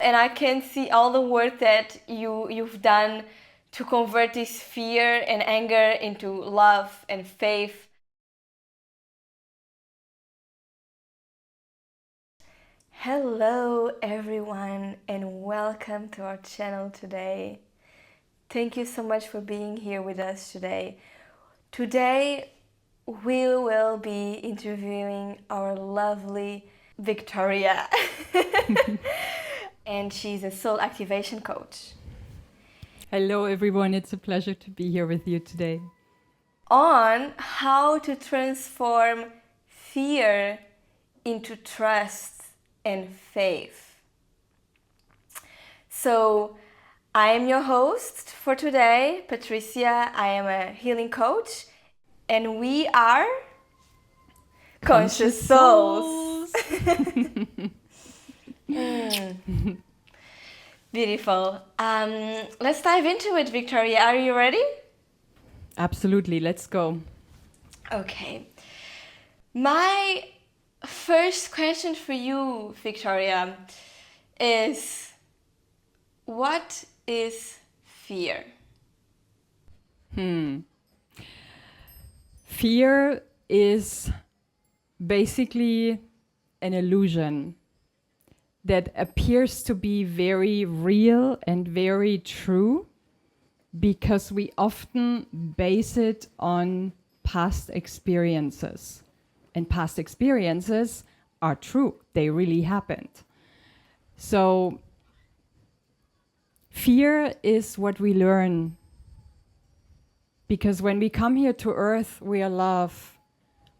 and I can see all the work that you've done to convert this fear and anger into love and faith. Hello everyone, and welcome to our channel today. Thank you so much for being here with us today. Today we will be interviewing our lovely Victoria. And she's a soul activation coach. Hello everyone, it's a pleasure to be here with you today. On how to transform fear into trust and faith. So I am your host for today, Patricia. I am a healing coach, and we are Conscious Souls. Beautiful. Let's dive into it, Victoria. Are you ready? Absolutely, let's go. Okay. My first question for you, Victoria, is what is fear? Fear is basically an illusion that appears to be very real and very true because we often base it on past experiences. And past experiences are true. They really happened. So fear is what we learn. Because when we come here to earth, we are love.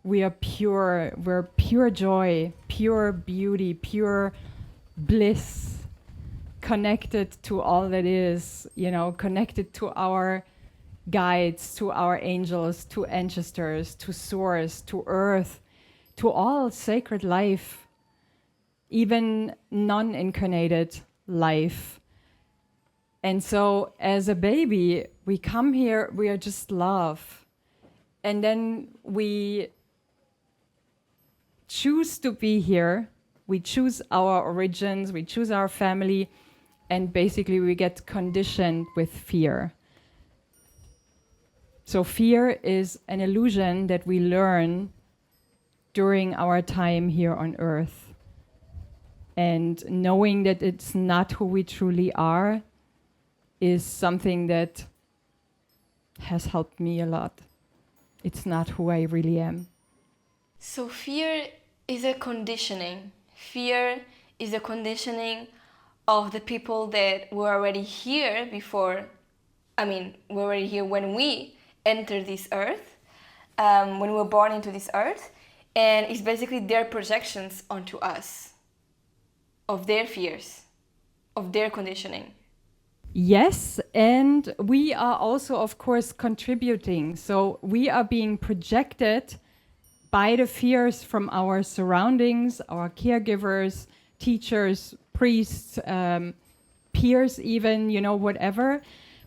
We are pure. We're pure joy, pure beauty, pure bliss, connected to all that is, connected to our guides, to our angels, to ancestors, to source, to earth, to all sacred life, even non-incarnated life. And so as a baby, we come here, we are just love. And then we choose to be here. We choose our origins, we choose our family, and basically we get conditioned with fear. So fear is an illusion that we learn during our time here on earth. And knowing that it's not who we truly are is something that has helped me a lot. It's not who I really am. So fear is a conditioning. Fear is a conditioning of the people that were already here before, were already here when we entered this earth, when we were born into this earth, and it's basically their projections onto us, of their fears, of their conditioning. Yes, and we are also, of course, contributing. So we are being projected by the fears from our surroundings, our caregivers, teachers, priests, peers even, whatever.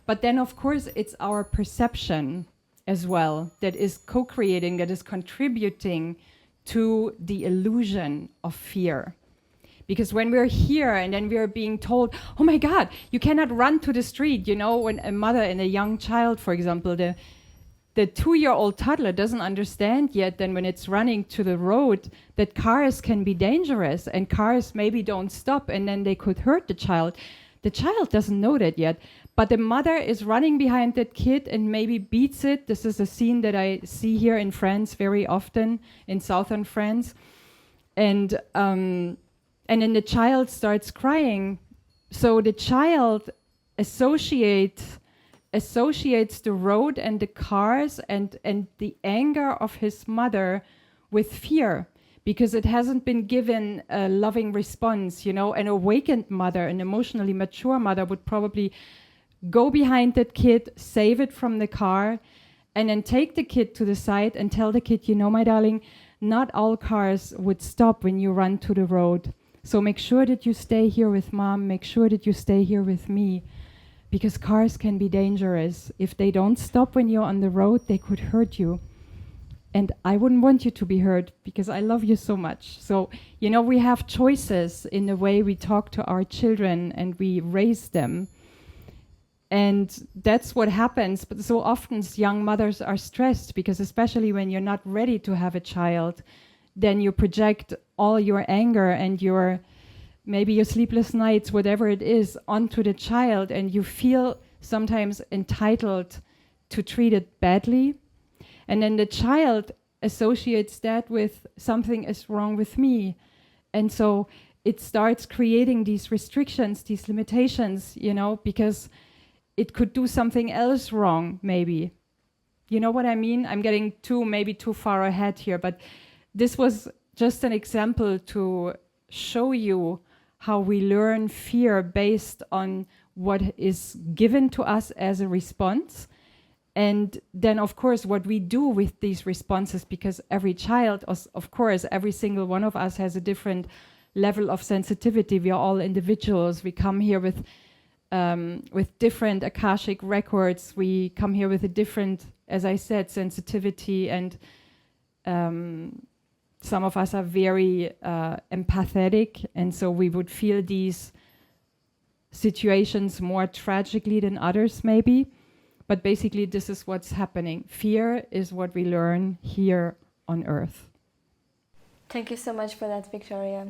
But then, of course, it's our perception as well that is co-creating, that is contributing to the illusion of fear. Because when we're here and then we're being told, oh my God, you cannot run to the street, when a mother and a young child, for example, the 2-year-old toddler doesn't understand yet then when it's running to the road that cars can be dangerous and cars maybe don't stop and then they could hurt the child. The child doesn't know that yet, but the mother is running behind that kid and maybe beats it. This is a scene that I see here in France very often, in southern France. And then the child starts crying. So the child associates the road and the cars and the anger of his mother with fear, because it hasn't been given a loving response. An awakened mother, an emotionally mature mother would probably go behind that kid, save it from the car, and then take the kid to the side and tell the kid, my darling, not all cars would stop when you run to the road. So make sure that you stay here with mom, make sure that you stay here with me. Because cars can be dangerous. If they don't stop when you're on the road, they could hurt you. And I wouldn't want you to be hurt because I love you so much. So, you know, we have choices in the way we talk to our children and we raise them. And that's what happens. But so often young mothers are stressed because, especially when you're not ready to have a child, then you project all your anger and your maybe your sleepless nights, whatever it is, onto the child, and you feel sometimes entitled to treat it badly. And then the child associates that with something is wrong with me. And so it starts creating these restrictions, these limitations, you know, because it could do something else wrong, maybe. You know what I mean? I'm getting maybe too far ahead here, but this was just an example to show you how we learn fear based on what is given to us as a response. And then, of course, what we do with these responses, because every child, of course, every single one of us has a different level of sensitivity. We are all individuals. We come here with different Akashic records. We come here with a different, as I said, sensitivity. And some of us are very empathetic. And so we would feel these situations more tragically than others, maybe. But basically, this is what's happening. Fear is what we learn here on Earth. Thank you so much for that, Victoria.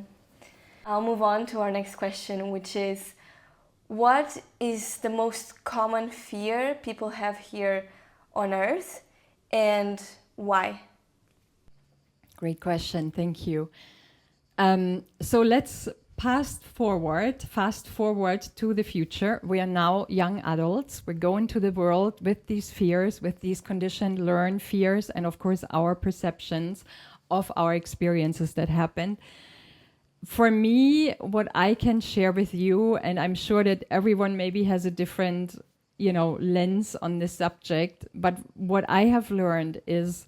I'll move on to our next question, which is, what is the most common fear people have here on Earth, and why? Great question, thank you. So let's fast forward to the future. We are now young adults. We're going to the world with these fears, with these conditioned learned fears, and of course our perceptions of our experiences that happened. For me, what I can share with you, and I'm sure that everyone maybe has a different, you know, lens on this subject, but what I have learned is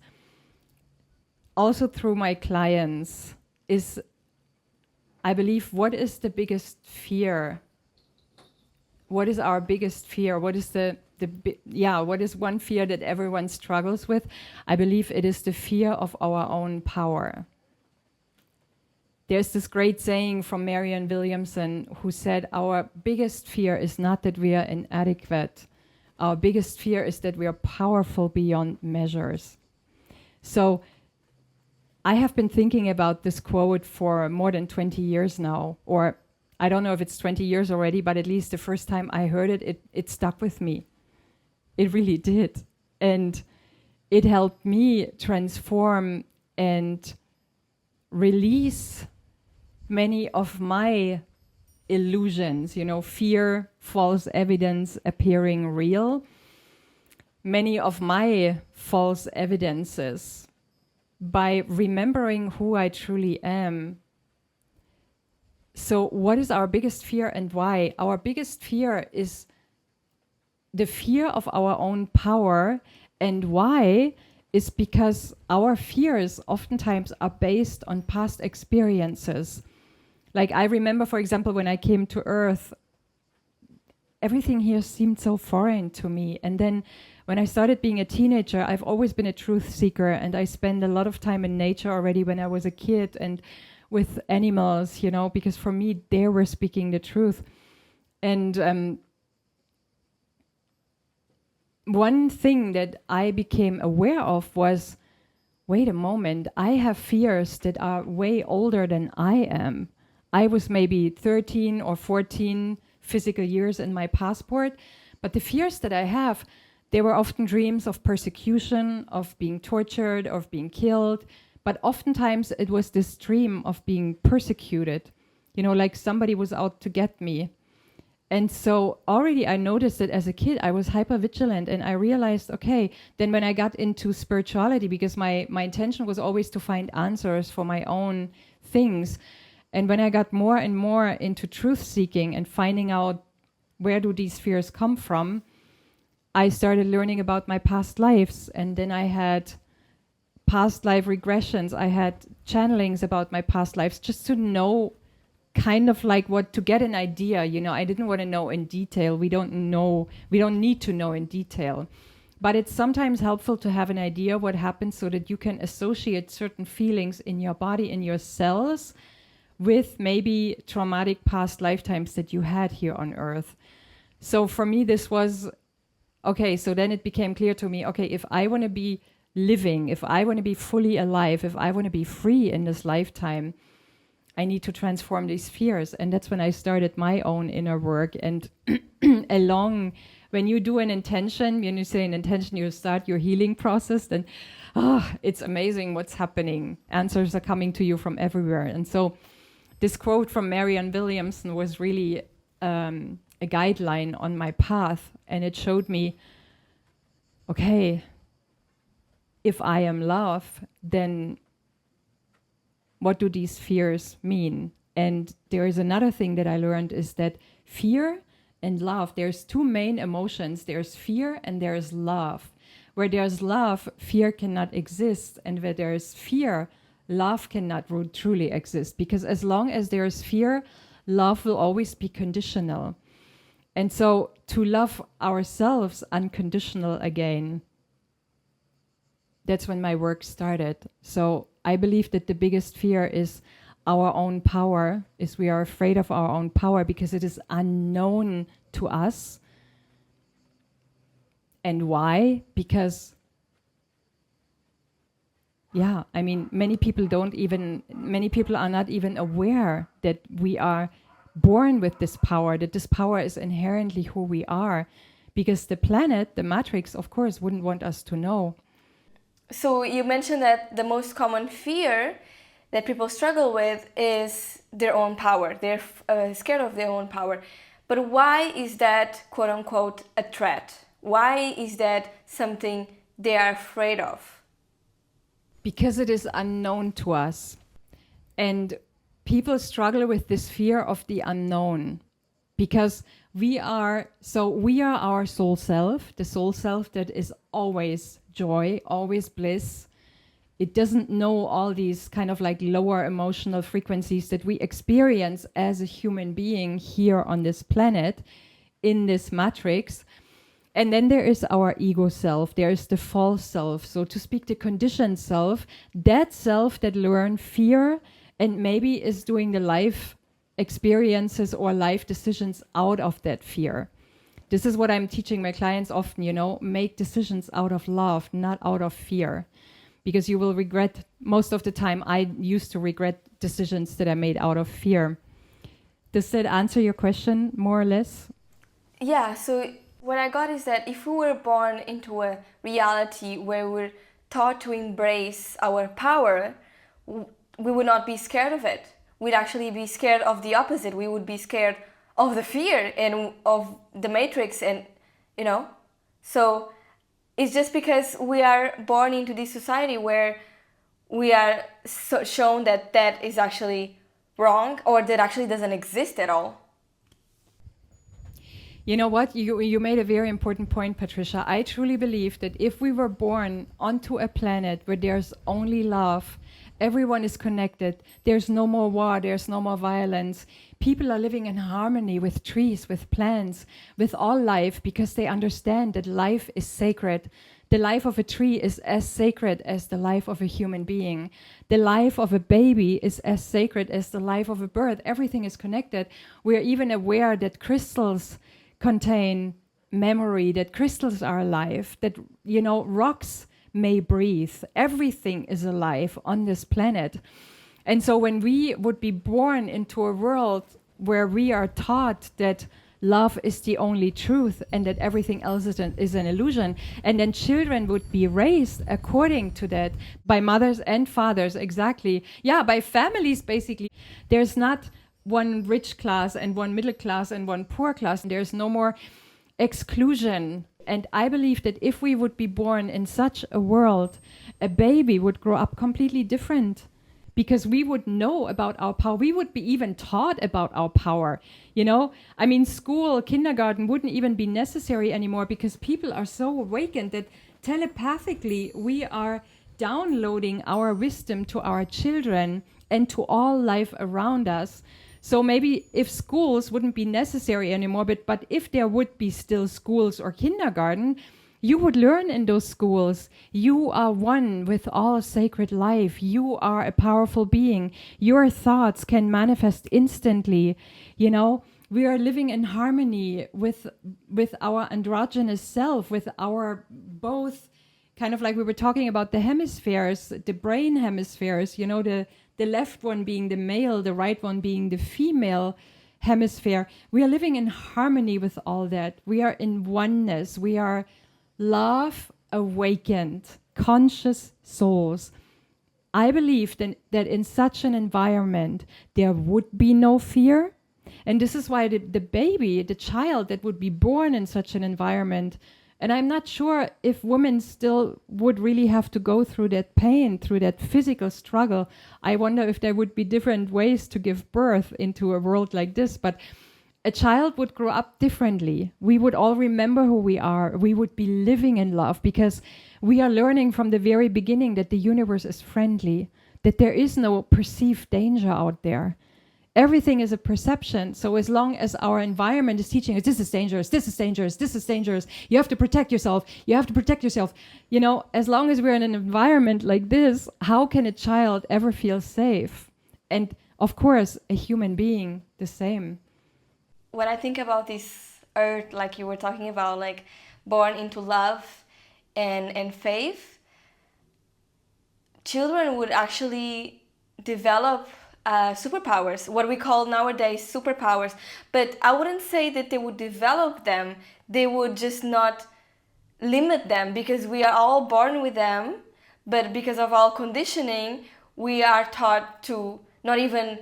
also through my clients is, I believe, what is the biggest fear? What is our biggest fear? What is what is one fear that everyone struggles with? I believe it is the fear of our own power. There's this great saying from Marianne Williamson who said, our biggest fear is not that we are inadequate. Our biggest fear is that we are powerful beyond measures. So I have been thinking about this quote for more than 20 years now, or I don't know if it's 20 years already, but at least the first time I heard it, it stuck with me. It really did. And it helped me transform and release many of my illusions, you know, fear, false evidence appearing real. Many of my false evidences, by remembering who I truly am. So what is our biggest fear and why? Our biggest fear is the fear of our own power. And why is because our fears oftentimes are based on past experiences. Like I remember, for example, when I came to Earth, everything here seemed so foreign to me. And then when I started being a teenager, I've always been a truth seeker, and I spent a lot of time in nature already when I was a kid and with animals, you know, because for me, they were speaking the truth. And one thing that I became aware of was, wait a moment, I have fears that are way older than I am. I was maybe 13 or 14 physical years in my passport, but the fears that I have, they were often dreams of persecution, of being tortured, of being killed. But oftentimes it was this dream of being persecuted, you know, like somebody was out to get me. And so already I noticed that as a kid, I was hyper vigilant, and I realized, okay, then when I got into spirituality, because my intention was always to find answers for my own things. And when I got more and more into truth seeking and finding out where do these fears come from, I started learning about my past lives. And then I had past life regressions. I had channelings about my past lives just to know kind of like what, to get an idea, you know. I didn't want to know in detail. We don't need to know in detail. But it's sometimes helpful to have an idea what happens so that you can associate certain feelings in your body, in your cells, with maybe traumatic past lifetimes that you had here on Earth. So for me, this was, okay, so then it became clear to me, okay, if I want to be living, if I want to be fully alive, if I want to be free in this lifetime, I need to transform these fears. And that's when I started my own inner work. And along, when you do an intention, when you say an intention, you start your healing process, then it's amazing what's happening. Answers are coming to you from everywhere. And so this quote from Marianne Williamson was really a guideline on my path. And it showed me, okay, if I am love, then what do these fears mean? And there is another thing that I learned is that fear and love, there's two main emotions. There's fear and there's love. Where there's love, fear cannot exist. And where there's fear, love cannot truly exist. Because as long as there's fear, love will always be conditional. And so to love ourselves unconditional again, that's when my work started. So I believe that the biggest fear is our own power, is we are afraid of our own power because it is unknown to us. And why? Because, many people are not even aware that we are born with this power, that this power is inherently who we are. Because the planet, the matrix, of course, wouldn't want us to know. So you mentioned that the most common fear that people struggle with is their own power. They're scared of their own power. But why is that, quote unquote, a threat? Why is that something they are afraid of? Because it is unknown to us. And people struggle with this fear of the unknown. Because we are our soul self, the soul self that is always joy, always bliss. It doesn't know all these kind of like lower emotional frequencies that we experience as a human being here on this planet, in this matrix. And then there is our ego self, there is the false self, so to speak, the conditioned self that learn fear and maybe is doing the life experiences or life decisions out of that fear. This is what I'm teaching my clients often, make decisions out of love, not out of fear. Because you will regret, most of the time I used to regret decisions that I made out of fear. Does that answer your question more or less? Yeah, so what I got is that if we were born into a reality where we're taught to embrace our power, we would not be scared of it. We'd actually be scared of the opposite. We would be scared of the fear and of the matrix and, So it's just because we are born into this society where we are shown that that is actually wrong or that actually doesn't exist at all. You know what? You made a very important point, Patricia. I truly believe that if we were born onto a planet where there's only love, everyone is connected, there's no more war, there's no more violence, people are living in harmony with trees, with plants, with all life, because they understand that life is sacred. The life of a tree is as sacred as the life of a human being. The life of a baby is as sacred as the life of a bird. Everything is connected. We are even aware that crystals contain memory, that crystals are alive, that, rocks may breathe. Everything is alive on this planet. And so when we would be born into a world where we are taught that love is the only truth and that everything else is an illusion, and then children would be raised according to that by mothers and fathers, exactly. Yeah, by families, basically. There's not one rich class and one middle class and one poor class. There's no more exclusion. And I believe that if we would be born in such a world, a baby would grow up completely different, because we would know about our power. We would be even taught about our power. School, kindergarten wouldn't even be necessary anymore, because people are so awakened that telepathically we are downloading our wisdom to our children and to all life around us. So maybe if schools wouldn't be necessary anymore, but if there would be still schools or kindergarten, You would learn in those schools, you are one with all sacred life. You are a powerful being. Your thoughts can manifest instantly. You know, we are living in harmony with our androgynous self, with our both, kind of like we were talking about the hemispheres, the brain hemispheres, you know, the left one being the male, the right one being the female hemisphere. We are living in harmony with all that. We are in oneness. We are love awakened, conscious souls. I believe that in such an environment, there would be no fear. And this is why the baby, the child that would be born in such an environment, and I'm not sure if women still would really have to go through that pain, through that physical struggle. I wonder if there would be different ways to give birth into a world like this. But a child would grow up differently. We would all remember who we are. We would be living in love because we are learning from the very beginning that the universe is friendly, that there is no perceived danger out there. Everything is a perception. So as long as our environment is teaching us, this is dangerous, this is dangerous, this is dangerous, you have to protect yourself, you have to protect yourself. You know, as long as we're in an environment like this, how can a child ever feel safe? And of course, a human being, the same. When I think about this earth, like you were talking about, like born into love and faith, children would actually develop superpowers, what we call nowadays superpowers. But I wouldn't say that they would develop them. They would just not limit them, because we are all born with them. But because of our conditioning, we are taught to not even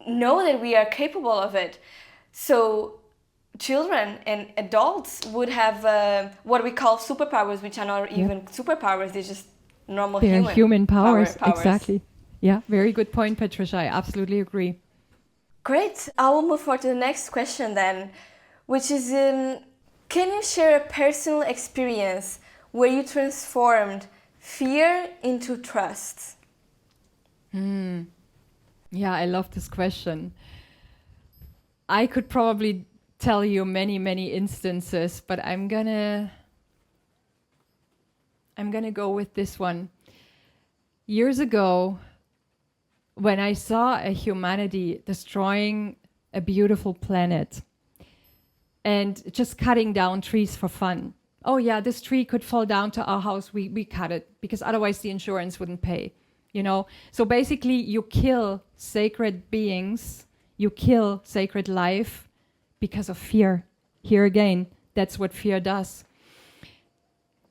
know that we are capable of it. So children and adults would have what we call superpowers, which are not even superpowers. They're just normal human powers. Exactly. Yeah, very good point, Patricia. I absolutely agree. Great. I will move forward to the next question then, which is, can you share a personal experience where you transformed fear into trust? Yeah, I love this question. I could probably tell you many, many instances, but I'm gonna go with this one. Years ago, when I saw a humanity destroying a beautiful planet and just cutting down trees for fun. Oh yeah, this tree could fall down to our house, we cut it, because otherwise the insurance wouldn't pay, you know? So basically you kill sacred beings, you kill sacred life because of fear. Here again, that's what fear does.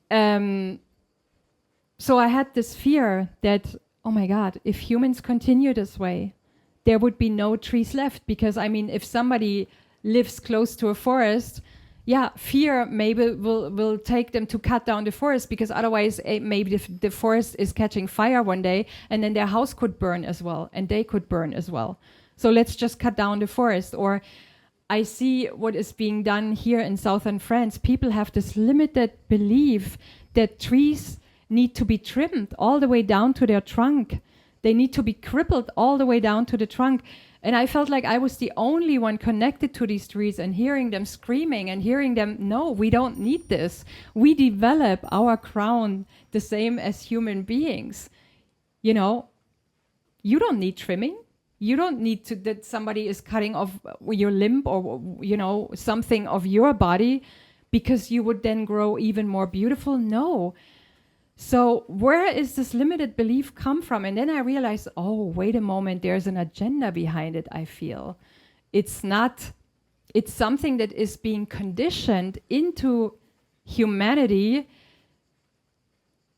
So I had this fear that, oh my God, if humans continue this way, there would be no trees left. Because, I mean, if somebody lives close to a forest, yeah, fear maybe will take them to cut down the forest, because otherwise maybe the forest is catching fire one day and then their house could burn as well and they could burn as well. So let's just cut down the forest. Or I see what is being done here in southern France. People have this limited belief that trees need to be trimmed all the way down to their trunk. They need to be crippled all the way down to the trunk. And I felt like I was the only one connected to these trees and hearing them screaming and hearing them, no, we don't need this. We develop our crown the same as human beings. You know, you don't need trimming. You don't need to that somebody is cutting off your limb or, you know, something of your body because you would then grow even more beautiful. No. So where is this limited belief come from? And then I realized, oh, wait a moment, there's an agenda behind it, I feel. It's something that is being conditioned into humanity.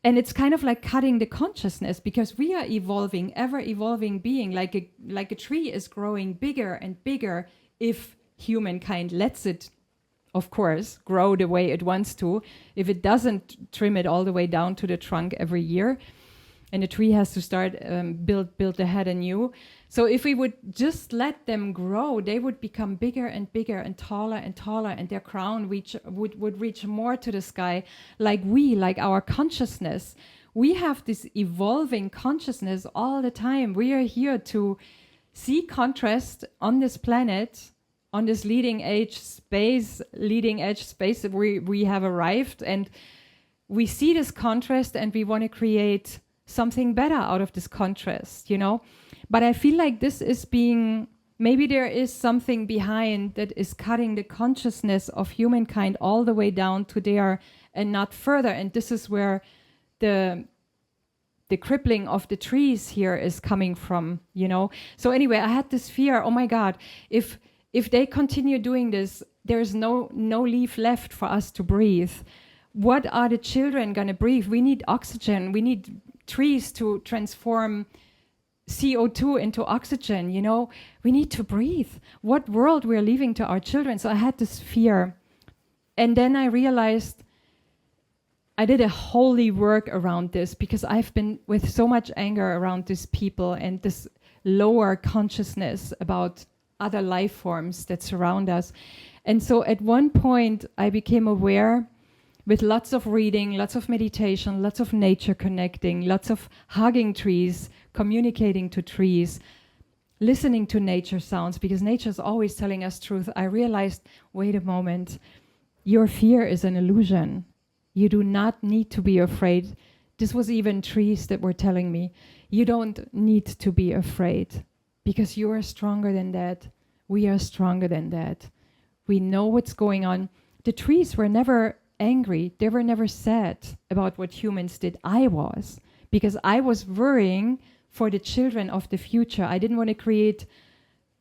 And it's kind of like cutting the consciousness, because we are evolving, ever evolving being, like a tree is growing bigger and bigger if humankind lets it, of course, grow the way it wants to. If it doesn't trim it all the way down to the trunk every year, and the tree has to start build the head anew. So if we would just let them grow, they would become bigger and bigger and taller, and their crown would reach more to the sky, like our consciousness. We have this evolving consciousness all the time. We are here to see contrast on this planet, on this leading edge space that we have arrived, and we see this contrast and we want to create something better out of this contrast, you know? But I feel like this is being, maybe there is something behind that is cutting the consciousness of humankind all the way down to there and not further. And this is where the crippling of the trees here is coming from, you know? So anyway, I had this fear, oh my God, if they continue doing this, there's no leaf left for us to breathe. What are the children gonna breathe? We need oxygen. We need trees to transform CO2 into oxygen, you know? We need to breathe. What world we're leaving to our children? So I had this fear. And then I realized I did a holy work around this because I've been with so much anger around these people and this lower consciousness about other life forms that surround us. And so at one point I became aware, with lots of reading, lots of meditation, lots of nature connecting, lots of hugging trees, communicating to trees, listening to nature sounds, because nature is always telling us truth. I realized, wait a moment, your fear is an illusion. You do not need to be afraid. This was even trees that were telling me, you don't need to be afraid because you are stronger than that. We are stronger than that. We know what's going on. The trees were never angry. They were never sad about what humans did. I was, because I was worrying for the children of the future. I didn't want to create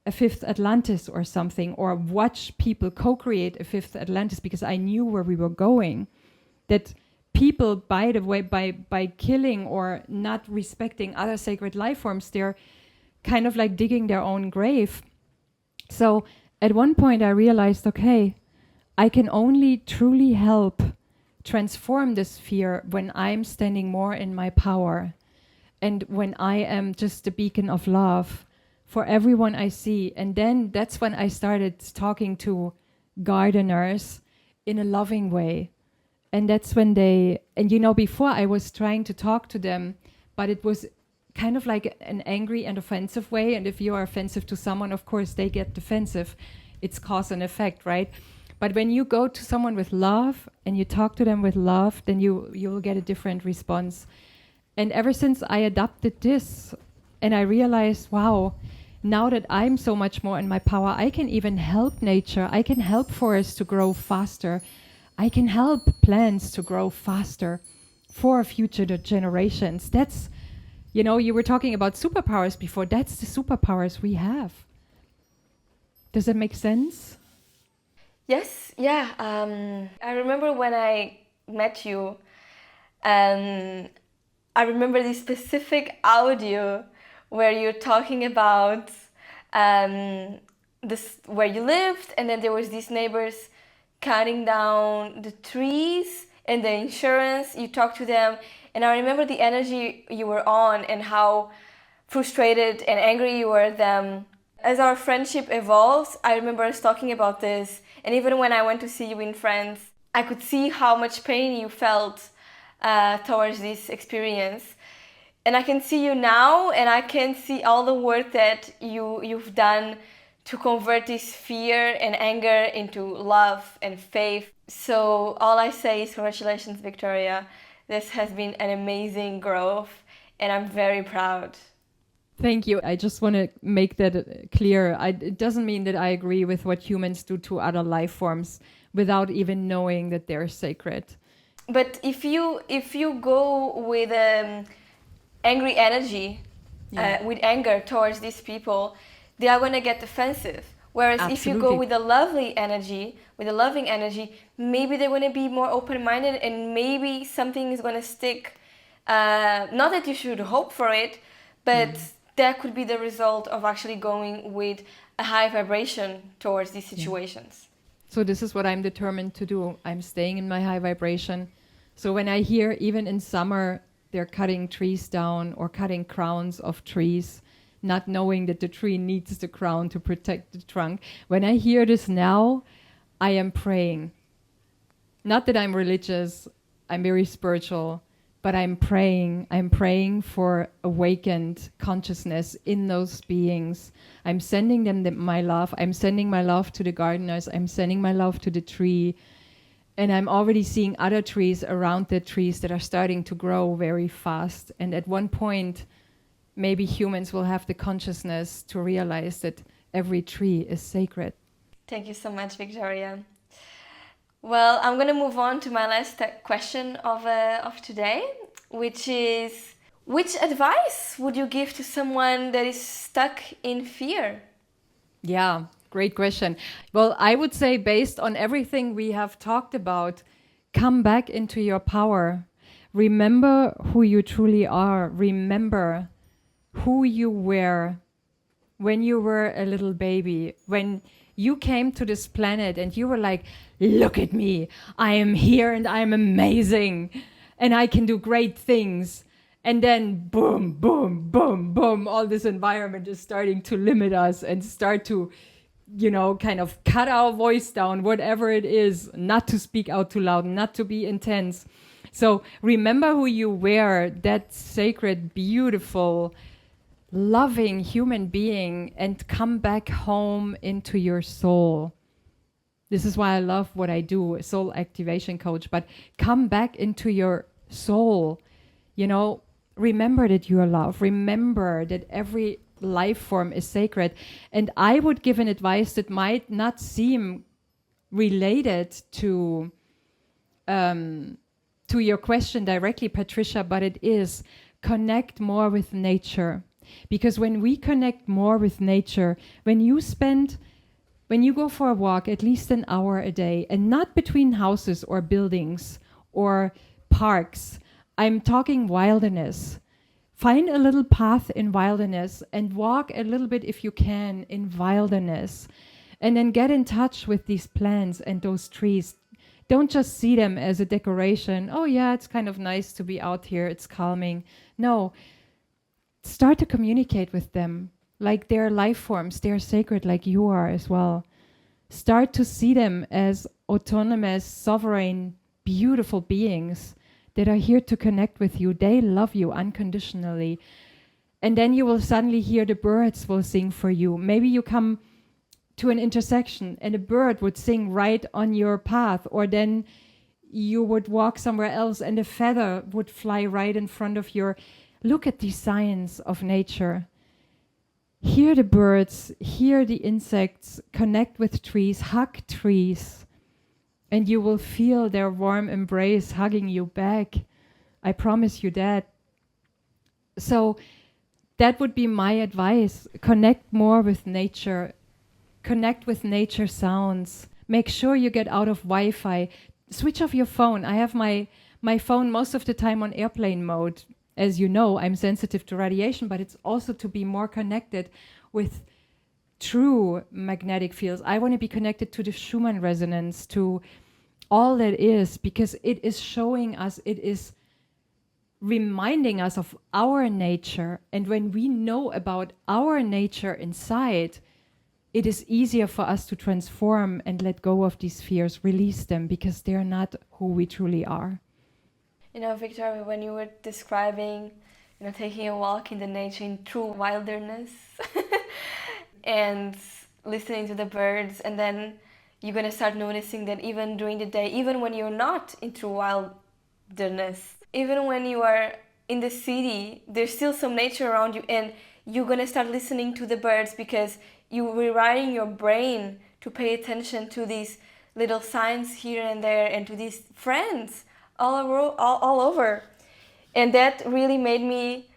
a fifth Atlantis or something, or watch people co-create a fifth Atlantis, because I knew where we were going. That people, by the way, by killing or not respecting other sacred life forms, they're kind of like digging their own grave. So at one point I realized, okay, I can only truly help transform this fear when I'm standing more in my power and when I am just a beacon of love for everyone I see. And then that's when I started talking to gardeners in a loving way. And that's when they, and you know, before I was trying to talk to them, but it was kind of like an angry and offensive way. And if you are offensive to someone, of course, they get defensive. It's cause and effect, right? But when you go to someone with love and you talk to them with love, then you will get a different response. And ever since I adopted this and I realized, wow, now that I'm so much more in my power, I can even help nature. I can help forests to grow faster. I can help plants to grow faster for future generations. That's, you know, you were talking about superpowers before. That's the superpowers we have. Does that make sense? Yes, yeah. I remember when I met you, I remember this specific audio where you're talking about this where you lived, and then there was these neighbors cutting down the trees and the insurance. You talked to them, and I remember the energy you were on and how frustrated and angry you were at them. As our friendship evolves, I remember us talking about this, and even when I went to see you in France, I could see how much pain you felt towards this experience. And I can see you now, and I can see all the work that you've done to convert this fear and anger into love and faith. So all I say is congratulations, Victoria. This has been an amazing growth, and I'm very proud. Thank you. I just want to make that clear. It doesn't mean that I agree with what humans do to other life forms without even knowing that they're sacred. But if you go with angry energy, with anger towards these people, they are going to get defensive. Whereas Absolutely. if you go with a lovely energy, with a loving energy, maybe they're going to be more open-minded, and maybe something is going to stick. Not that you should hope for it, but that could be the result of actually going with a high vibration towards these situations. So this is what I'm determined to do. I'm staying in my high vibration. So when I hear, even in summer, they're cutting trees down or cutting crowns of trees, not knowing that the tree needs the crown to protect the trunk. When I hear this now, I am praying. Not that I'm religious, I'm very spiritual, but I'm praying. I'm praying for awakened consciousness in those beings. I'm sending them my love. I'm sending my love to the gardeners. I'm sending my love to the tree. And I'm already seeing other trees around the trees that are starting to grow very fast. And at one point, maybe humans will have the consciousness to realize that every tree is sacred. Thank you so much, Victoria. Well, I'm going to move on to my last question of today, which is, which advice would you give to someone that is stuck in fear? Yeah, great question. Well, I would say based on everything we have talked about, come back into your power. Remember who you truly are. Remember who you were when you were a little baby, when you came to this planet and you were like, look at me, I am here and I'm amazing and I can do great things. And then boom, boom, boom, boom, all this environment is starting to limit us and start to, kind of cut our voice down, whatever it is, not to speak out too loud, not to be intense. So remember who you were, that sacred, beautiful, loving human being, and come back home into your soul. This is why I love what I do, a soul activation coach, but come back into your soul. Remember that you are love. Remember that every life form is sacred. And I would give an advice that might not seem related to your question directly, Patricia, but it is connect more with nature. Because when we connect more with nature, when you go for a walk at least an hour a day, and not between houses or buildings or parks, I'm talking wilderness. Find a little path in wilderness and walk a little bit if you can in wilderness. And then get in touch with these plants and those trees. Don't just see them as a decoration. Oh yeah, it's kind of nice to be out here. It's calming. No. Start to communicate with them like they're life forms. They're sacred like you are as well. Start to see them as autonomous, sovereign, beautiful beings that are here to connect with you. They love you unconditionally. And then you will suddenly hear the birds will sing for you. Maybe you come to an intersection and a bird would sing right on your path, or then you would walk somewhere else and a feather would fly right in front of your... Look at these signs of nature. Hear the birds, hear the insects, connect with trees, hug trees, and you will feel their warm embrace hugging you back. I promise you that. So that would be my advice. Connect more with nature. Connect with nature sounds. Make sure you get out of Wi-Fi. Switch off your phone. I have my phone most of the time on airplane mode. As you know, I'm sensitive to radiation, but it's also to be more connected with true magnetic fields. I want to be connected to the Schumann resonance, to all that is, because it is showing us, it is reminding us of our nature. And when we know about our nature inside, it is easier for us to transform and let go of these fears, release them, because they're not who we truly are. Victoria, when you were describing, taking a walk in the nature, in true wilderness, and listening to the birds, and then you're going to start noticing that even during the day, even when you're not in true wilderness, even when you are in the city, there's still some nature around you, and you're going to start listening to the birds because you're rewiring your brain to pay attention to these little signs here and there and to these friends all over. And that really made me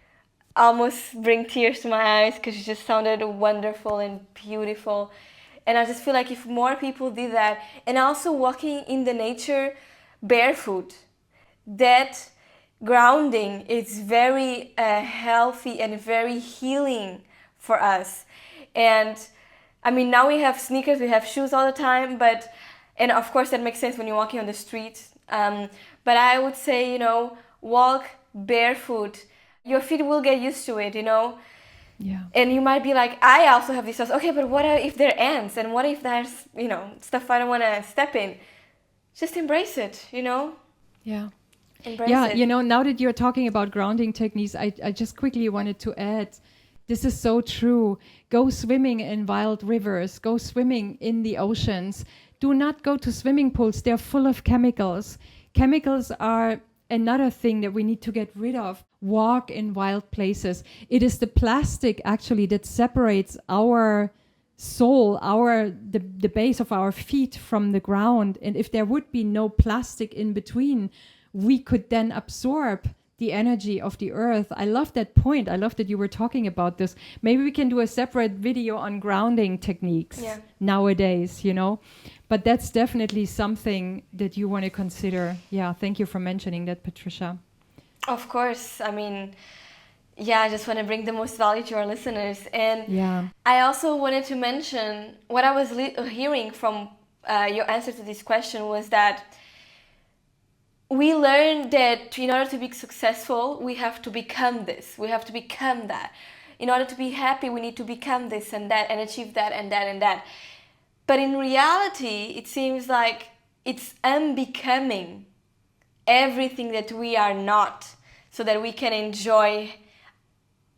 almost bring tears to my eyes because it just sounded wonderful and beautiful. And I just feel like if more people did that, and also walking in the nature barefoot, that grounding is very healthy and very healing for us. And now we have sneakers, we have shoes all the time, and of course that makes sense when you're walking on the street. But I would say, walk barefoot. Your feet will get used to it, Yeah. And you might be like, I also have these thoughts. Okay, but what if there are ants? And what if there's, stuff I don't want to step in? Just embrace it, Yeah. Embrace it. Now that you're talking about grounding techniques, I just quickly wanted to add, this is so true. Go swimming in wild rivers. Go swimming in the oceans. Do not go to swimming pools. They're full of chemicals. Chemicals are another thing that we need to get rid of. Walk in wild places. It is the plastic actually that separates our soul, the base of our feet from the ground. And if there would be no plastic in between, we could then absorb the energy of the earth. I love that point. I love that you were talking about this. Maybe we can do a separate video on grounding techniques nowadays, you know. But that's definitely something that you want to consider. Yeah, thank you for mentioning that, Patricia. Of course. I mean, I just want to bring the most value to our listeners. And I also wanted to mention what I was hearing from your answer to this question was that we learned that in order to be successful, we have to become this. We have to become that. In order to be happy, we need to become this and that and achieve that and that and that. But in reality, it seems like it's unbecoming everything that we are not, so that we can enjoy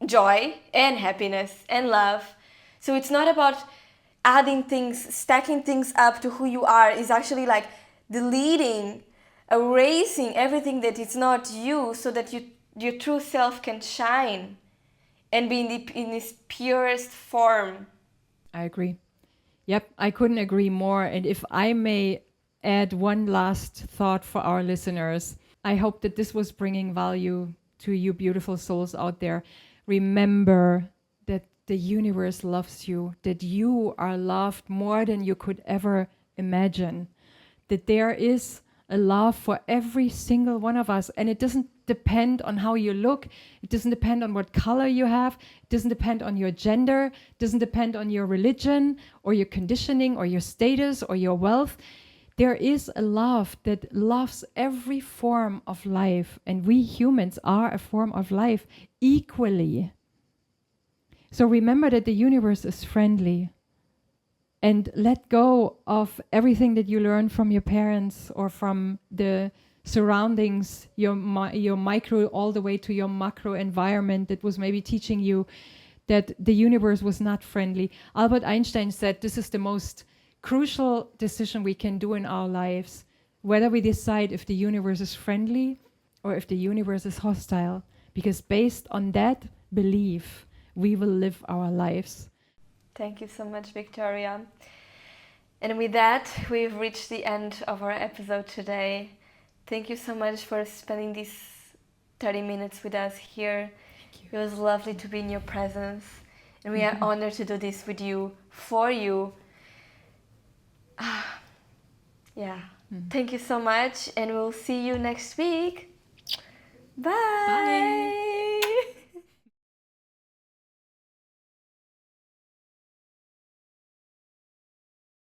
joy and happiness and love. So it's not about adding things, stacking things up to who you are. It's actually like deleting, erasing everything that is not you, so that your true self can shine and be in its purest form. I agree. Yep, I couldn't agree more. And if I may add one last thought for our listeners, I hope that this was bringing value to you beautiful souls out there. Remember that the universe loves you, that you are loved more than you could ever imagine, that there is a love for every single one of us. And it doesn't depend on how you look. It doesn't depend on what color you have. It doesn't depend on your gender. It doesn't depend on your religion or your conditioning or your status or your wealth. There is a love that loves every form of life. And we humans are a form of life equally. So remember that the universe is friendly. And let go of everything that you learned from your parents or from the surroundings, your micro all the way to your macro environment that was maybe teaching you that the universe was not friendly. Albert Einstein said this is the most crucial decision we can do in our lives, whether we decide if the universe is friendly or if the universe is hostile, because based on that belief, we will live our lives. Thank you so much, Victoria. And with that, we've reached the end of our episode today. Thank you so much for spending these 30 minutes with us here. It was lovely to be in your presence. And we are honored to do this with you, for you. Thank you so much. And we'll see you next week. Bye. Bye.